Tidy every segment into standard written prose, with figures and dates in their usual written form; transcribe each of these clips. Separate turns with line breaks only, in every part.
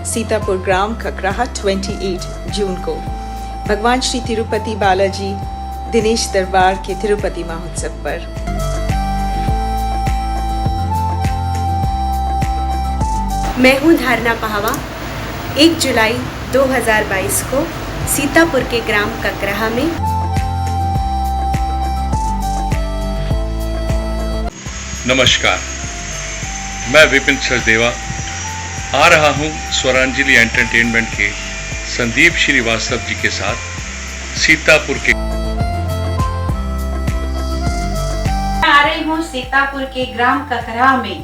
सीतापुर ग्राम ककराहा 28 जून को भगवान श्री तिरुपति बालाजी दिनेश दरबार के तिरुपति महोत्सव पर।
मैं हूँ धारणा पहावा। 1 जुलाई 2022 को सीतापुर के ग्राम ककराहा में
नमस्कार, मैं विपिन सचदेवा आ रहा हूं स्वरांजलि एंटरटेनमेंट के संदीप श्रीवास्तव जी के साथ सीतापुर के।
मैं आ रही हूं सीतापुर के ग्राम ककराहा में।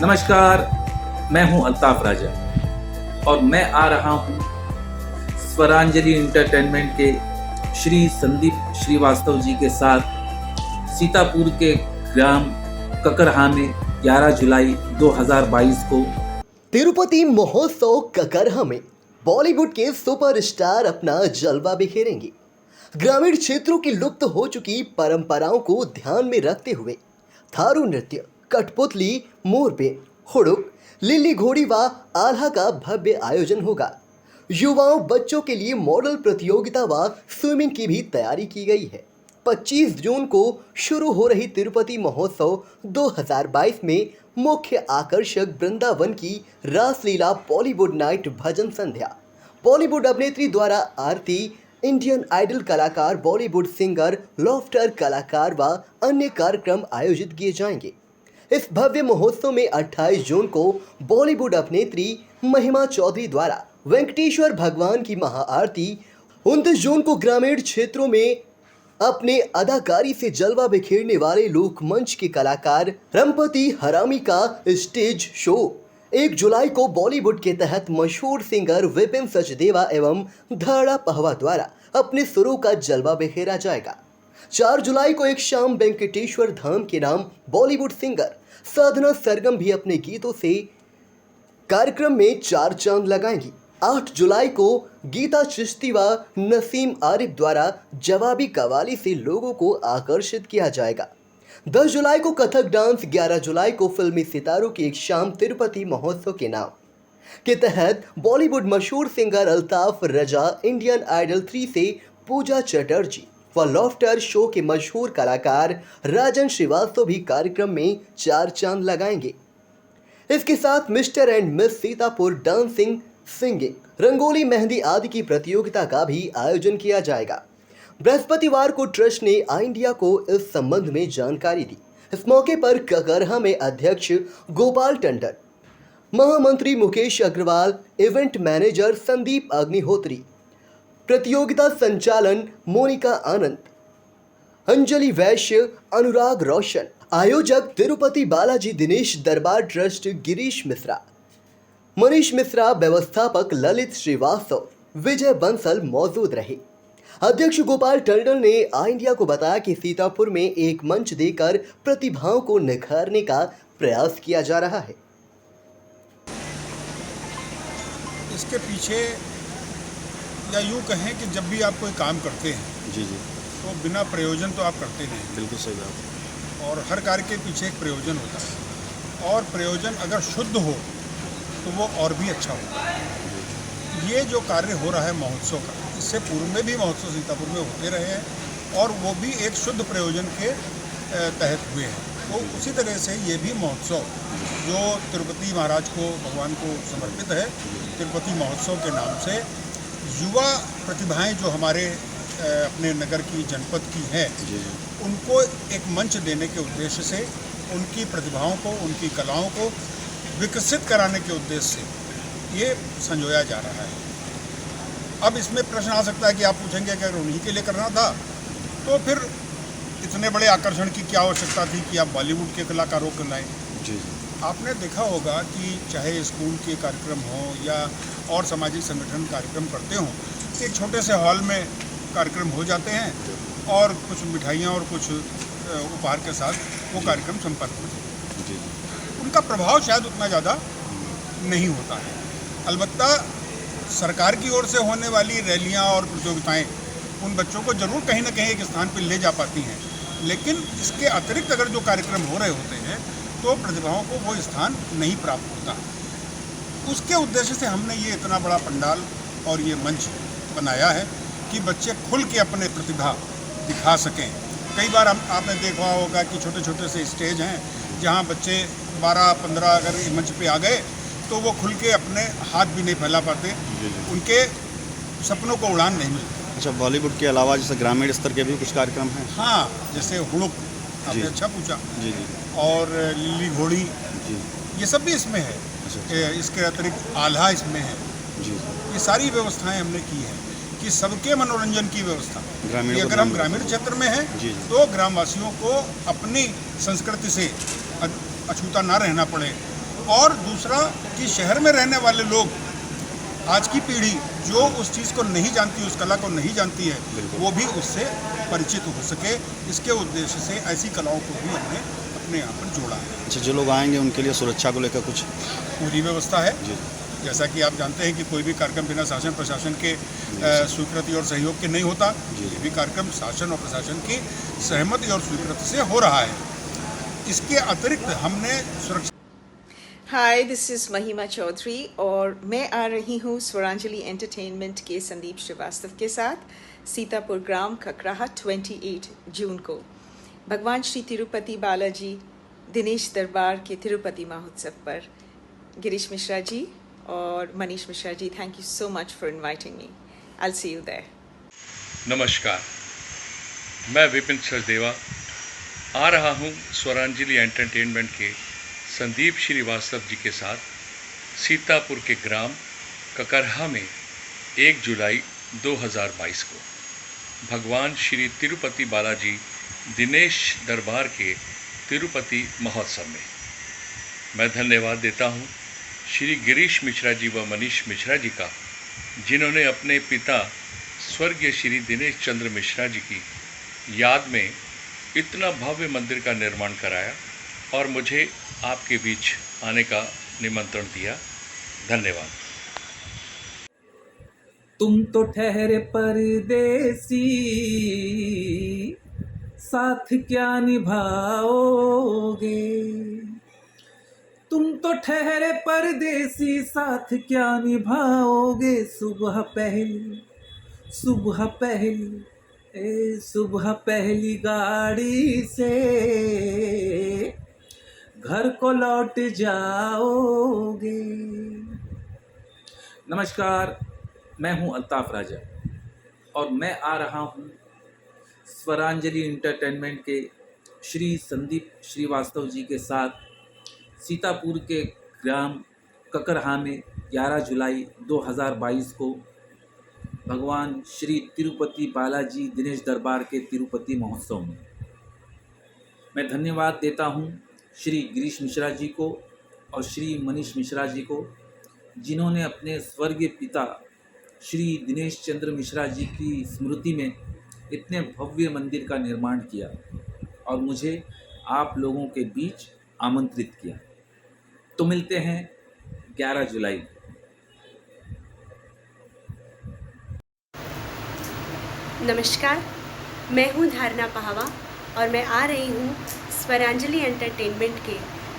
नमस्कार, मैं हूं अल्ताफ राजा और मैं आ रहा हूं स्वरांजलि एंटरटेनमेंट के श्री संदीप श्रीवास्तव जी के साथ सीतापुर के ग्राम ककराहा में 11 जुलाई 2022 को
तिरुपति महोत्सव ककराहा में बॉलीवुड के सुपरस्टार अपना जलवा बिखेरेंगे। ग्रामीण क्षेत्रों की लुप्त हो चुकी परंपराओं को ध्यान में रखते हुए थारू नृत्य, कठपुतली, मोरपे, हुड़ुक, लिल्ली घोड़ी व आल्हा का भव्य आयोजन होगा। युवाओं बच्चों के लिए मॉडल प्रतियोगिता व स्विमिंग की भी तैयारी की गई है। 25 जून को शुरू हो रही तिरुपति महोत्सव 2022 में मुख्य आकर्षक वृंदावन की रासलीला, बॉलीवुड नाइट, भजन संध्या, बॉलीवुड अभिनेत्री द्वारा आरती, इंडियन आइडल कलाकार, बॉलीवुड सिंगर, लॉफ्टर कलाकार व अन्य कार्यक्रम आयोजित किए जाएंगे। इस भव्य महोत्सव में 28 जून को बॉलीवुड अभिनेत्री महिमा चौधरी द्वारा वेंकटेश्वर भगवान की महाआरती, 29 जून को ग्रामीण क्षेत्रों में अपने अदाकारी से जलवा बिखेरने वाले लोकमंच के कलाकार रंपति हरामी का स्टेज शो, 1 जुलाई को बॉलीवुड के तहत मशहूर सिंगर विपिन सचदेवा एवं धारणा पहावा द्वारा अपने सुरों का जलवा बिखेरा जाएगा। 4 जुलाई को एक शाम वेंकटेश्वर धाम के नाम बॉलीवुड सिंगर साधना सरगम भी अपने गीतों से कार्यक्रम में 4 चांद लगाएंगी। 8 जुलाई को गीता चिश्ती व नसीम आरिफ द्वारा जवाबी कव्वाली से लोगों को आकर्षित किया जाएगा। 10 जुलाई को कथक डांस, 11 जुलाई को फिल्मी सितारों की एक शाम तिरुपति महोत्सव के नाम के तहत बॉलीवुड मशहूर सिंगर अल्ताफ रजा, इंडियन आइडल 3 से पूजा चटर्जी व लॉफ्टर शो के मशहूर कलाकार राजन श्रीवास्तव भी कार्यक्रम में 4 चांद लगाएंगे। इसके साथ mister and miss Sitapur dancing, singing, rangoli, mehndi आदि की प्रतियोगिता का भी आयोजन किया जाएगा। बृहस्पतिवार को ट्रस्ट ने आई इंडिया को इस संबंध में जानकारी दी। इस मौके पर ककराहा में अध्यक्ष गोपाल टंडन, महामंत्री मुकेश अग्रवाल, इवेंट मैनेजर संदीप अग्निहोत्री, प्रतियोगिता संचालन मोनिका आनंद, अंजलि वैश्य, अनुराग रोशन, आयोजक तिरुपति बालाजी दिनेश दरबार ट्रस्ट गिरीश मिश्रा, मनीष मिश्रा, व्यवस्थापक ललित श्रीवास्तव, विजय बंसल मौजूद रहे। अध्यक्ष गोपाल टंडन ने आई इंडिया को बताया कि सीतापुर में एक मंच देकर प्रतिभाओं को निखारने का प्रयास किया जा रहा है।
इसके पीछे या यूँ कहें कि जब भी आप कोई काम करते हैं
जी
तो बिना प्रयोजन तो आप करते नहीं।
बिल्कुल सही बात।
और हर कार्य के पीछे एक प्रयोजन होता है, और प्रयोजन अगर शुद्ध हो तो वो और भी अच्छा होता है। ये जो कार्य हो रहा है महोत्सव का, इससे पूर्व में भी महोत्सव सीतापुर में होते रहे हैं और वो भी एक शुद्ध प्रयोजन के तहत हुए हैं। तो उसी तरह से ये भी महोत्सव जो तिरुपति महाराज को, भगवान को समर्पित है, तिरुपति महोत्सव के नाम से युवा प्रतिभाएं जो हमारे अपने नगर की, जनपद की हैं, उनको एक मंच देने के उद्देश्य से, उनकी प्रतिभाओं को, उनकी कलाओं को विकसित कराने के उद्देश्य से ये संजोया जा रहा है। अब इसमें प्रश्न आ सकता है कि आप पूछेंगे कि अगर उन्हीं के लिए करना था तो फिर इतने बड़े आकर्षण की क्या आवश्यकता थी कि आप बॉलीवुड के कलाकारों को लाएं।
जी।
आपने देखा होगा कि चाहे स्कूल के कार्यक्रम हो या और सामाजिक संगठन कार्यक्रम करते हों, एक छोटे से हॉल में कार्यक्रम हो जाते हैं और कुछ मिठाइयाँ और कुछ उपहार के साथ वो कार्यक्रम संपन्न हो जाते हैं। उनका प्रभाव शायद उतना ज़्यादा नहीं होता है। अलबत्ता सरकार की ओर से होने वाली रैलियां और प्रतियोगिताएं उन बच्चों को जरूर कहीं ना कहीं एक स्थान पर ले जा पाती हैं। लेकिन इसके अतिरिक्त अगर जो कार्यक्रम हो रहे होते हैं तो प्रतिभाओं को वो स्थान नहीं प्राप्त होता। उसके उद्देश्य से हमने ये इतना बड़ा पंडाल और ये मंच बनाया है कि बच्चे खुल के अपने प्रतिभा दिखा सकें। कई बार आपने देखा होगा कि छोटे छोटे से स्टेज हैं जहाँ बच्चे 12-15 अगर मंच पे आ गए तो वो खुल के अपने हाथ भी नहीं फैला पाते, उनके सपनों को उड़ान नहीं मिलती।
अच्छा, बॉलीवुड के अलावा जैसे ग्रामीण स्तर के भी कुछ कार्यक्रम हैं?
हाँ, जैसे हुड़ुक आपने अच्छा पूछा,
जी जी,
और लिली घोड़ी
जी, ये
सब भी इसमें है। इसके अतिरिक्त आल्हा इसमें है
जी।
ये सारी व्यवस्थाएं हमने की हैं कि सबके मनोरंजन की व्यवस्था।
ग्रामीण
अगर हम ग्रामीण क्षेत्र में हैं
जी,
तो ग्रामवासियों को अपनी संस्कृति से अछूता ना रहना पड़े, और दूसरा कि शहर में रहने वाले लोग, आज की पीढ़ी जो उस चीज़ को नहीं जानती, उस कला को नहीं जानती है, वो भी उससे परिचित हो सके। इसके उद्देश्य से ऐसी कलाओं को भी हमने अपने यहाँ पर जोड़ा है।
अच्छा, जो लोग आएंगे उनके लिए सुरक्षा को लेकर कुछ
पूरी व्यवस्था है
जी।
जैसा कि आप जानते हैं कि कोई भी कार्यक्रम बिना शासन प्रशासन के स्वीकृति और सहयोग के नहीं होता। ये भी कार्यक्रम शासन और प्रशासन की सहमति और स्वीकृति से हो रहा है। इसके अतिरिक्त हमने सुरक्षा।
हाय, दिस इज़ महिमा चौधरी और मैं आ रही हूँ स्वरांजलि एंटरटेनमेंट के संदीप श्रीवास्तव के साथ सीतापुर ग्राम ककराहा 28 जून को भगवान श्री तिरुपति बालाजी दिनेश दरबार के तिरुपति महोत्सव पर। गिरीश मिश्रा जी और Manish Mishra ji, thank you so much for inviting me. I will see you there.
नमस्कार, मैं विपिन सचदेवा आ रहा हूँ स्वरांजलि एंटरटेनमेंट के संदीप श्रीवास्तव जी के साथ सीतापुर के ग्राम ककराहा में 1 जुलाई 2022 को भगवान श्री तिरुपति बालाजी दिनेश दरबार के तिरुपति महोत्सव में। मैं धन्यवाद देता हूँ श्री गिरीश मिश्रा जी व मनीष मिश्रा जी का, जिन्होंने अपने पिता स्वर्गीय श्री दिनेश चंद्र मिश्रा जी की याद में इतना भव्य मंदिर का निर्माण कराया और मुझे आपके बीच आने का निमंत्रण दिया। धन्यवाद।
तुम तो ठहरे परदेसी, साथ क्या निभाओगे। तुम तो ठहरे परदेसी, साथ क्या निभाओगे। सुबह पहली गाड़ी से घर को लौट जाओगे। नमस्कार, मैं हूं अल्ताफ राजा और मैं आ रहा हूं स्वरांजलि एंटरटेनमेंट के श्री संदीप श्रीवास्तव जी के साथ सीतापुर के ग्राम ककराहा में 11 जुलाई 2022 को भगवान श्री तिरुपति बालाजी दिनेश दरबार के तिरुपति महोत्सव में। मैं धन्यवाद देता हूं श्री गिरीश मिश्रा जी को और श्री मनीष मिश्रा जी को, जिन्होंने अपने स्वर्गीय पिता श्री दिनेश चंद्र मिश्रा जी की स्मृति में इतने भव्य मंदिर का निर्माण किया और मुझे आप लोगों के बीच आमंत्रित किया। तो मिलते हैं 11 जुलाई।
नमस्कार, मैं हूं धारणा पहावा और मैं आ रही हूं स्वरांजलि एंटरटेनमेंट के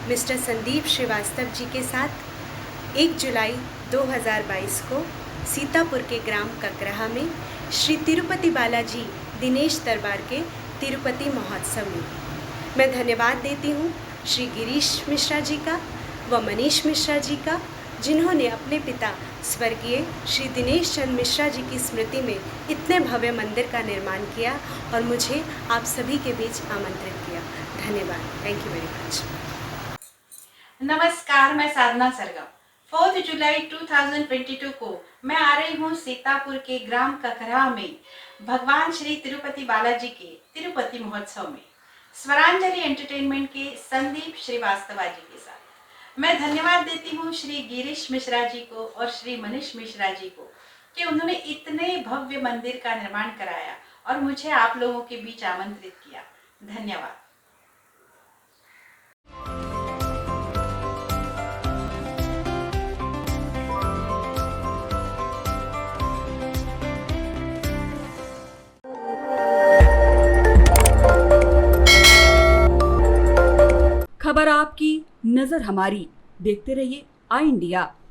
मिस्टर संदीप श्रीवास्तव जी के साथ 1 जुलाई 2022 को सीतापुर के ग्राम ककराहा में श्री तिरुपति बालाजी दिनेश दरबार के तिरुपति महोत्सव में। मैं धन्यवाद देती हूँ श्री गिरीश मिश्रा जी का व मनीष मिश्रा जी का, जिन्होंने अपने पिता स्वर्गीय श्री दिनेश चंद्र मिश्रा जी की स्मृति में इतने भव्य मंदिर का निर्माण किया और मुझे आप सभी के बीच आमंत्रित किया। धन्यवाद। Thank you very much.
नमस्कार, मैं साधना सरगम। 4 जुलाई 2022 को मैं आ रही हूँ सीतापुर के ग्राम ककराहा में भगवान श्री तिरुपति बालाजी के तिरुपति महोत्सव में स्वरांजलि एंटरटेनमेंट के संदीप श्रीवास्तव जी के साथ। मैं धन्यवाद देती हूँ श्री गिरीश मिश्रा जी को और श्री मनीष मिश्रा जी को कि उन्होंने इतने भव्य मंदिर का निर्माण कराया और मुझे आप लोगों के बीच आमंत्रित किया। धन्यवाद।
खबर आपकी, नजर हमारी। देखते रहिए आई इंडिया।